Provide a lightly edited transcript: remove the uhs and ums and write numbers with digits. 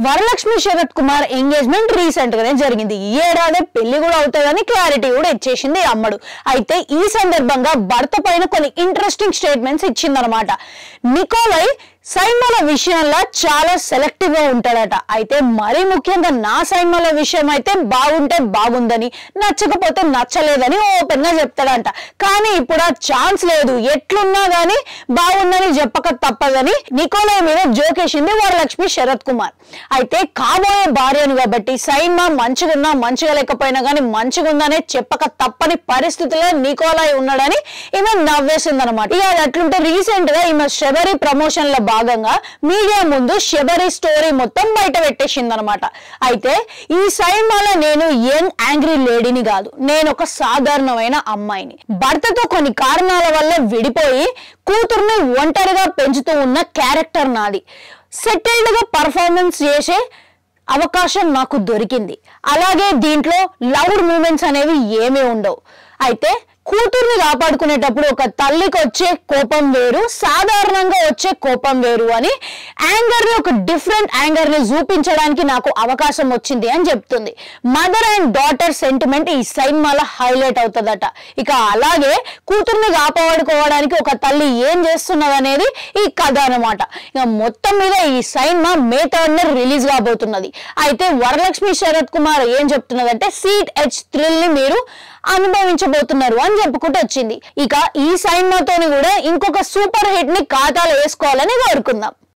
Varalakshmi Sarath Kumar engagement recent గానే జరిగింది. ఈ ఏడాది పెళ్లి కూడా అవుతుందని క్లారిటీ కూడా ఇచ్చేసింది అమ్మడు. అయితే ఈ సందర్భంగా భర్త పైన కొన్ని ఇంట్రెస్టింగ్ స్టేట్మెంట్స్ ఇచ్చిందనమాట. నికోలై సైన్మాల విషయంలో చాలా సెలెక్టివ్ గా ఉంటాడట. అయితే మరీ ముఖ్యంగా నా సైన్మాల విషయం అయితే బాగుంటే బాగుందని, నచ్చకపోతే నచ్చలేదని ఓపెన్ గా చెప్తాడంట. కానీ ఇప్పుడు ఆ ఛాన్స్ లేదు, ఎట్లున్నా గానీ బాగుందని చెప్పక తప్పదని నికోలై మీద జోకేసింది వరలక్ష్మి శరత్ కుమార్. అయితే కాబోయే భార్యను కాబట్టి సైన్మా మంచిగున్నా మంచిగా లేకపోయినా గానీ మంచిగుందనే చెప్పక తప్పని పరిస్థితిలో నికోలై ఉన్నాడని ఈమె నవ్వేసిందనమాట. ఇక అది అట్లుంటే రీసెంట్ గా ఈమె శబరి ప్రమోషన్ లో భాగంగా మీడియా ముందు శబరి స్టోరీ మొత్తం బయట పెట్టేసింది అనమాట. అయితే ఈ సైన్మాలో నేను యంగ్ యాంగ్రీ లేడీని కాదు, నేను ఒక సాధారణమైన అమ్మాయిని. భర్తతో కొన్ని కారణాల వల్ల విడిపోయి కూతుర్ని ఒంటరిగా పెంచుతూ ఉన్న క్యారెక్టర్ నాది. సెటిల్డ్ గా పర్ఫార్మెన్స్ చేసే అవకాశం నాకు దొరికింది. అలాగే దీంట్లో లౌడ్ మూమెంట్స్ అనేవి ఏమీ ఉండవు. అయితే కూతుర్ని కాపాడుకునేటప్పుడు ఒక తల్లికి వచ్చే కోపం వేరు, సాధారణంగా వచ్చే కోపం వేరు అని యాంగర్ ని ఒక డిఫరెంట్ యాంగర్ ని చూపించడానికి నాకు అవకాశం వచ్చింది అని చెప్తుంది. మదర్ అండ్ డాటర్ సెంటిమెంట్ ఈ సైన్మాలో హైలైట్ అవుతుందట. ఇక అలాగే కూతుర్ని కాపాడుకోవడానికి ఒక తల్లి ఏం చేస్తున్నది అనేది ఈ కథ అనమాట. ఇక మొత్తం మీద ఈ సైన్మా మే 3 రిలీజ్ కాబోతున్నది. అయితే వరలక్ష్మి శరత్ కుమార్ ఏం చెప్తున్నదంటే సీట్ హెచ్ థ్రిల్ ని మీరు అనుభవించబోతున్నారు అని చెప్పుకుంటూ వచ్చింది. ఇక ఈ సైన్మాతోని కూడా ఇంకొక సూపర్ హిట్ ని ఖాతాలో వేసుకోవాలని కోరుకుందాం.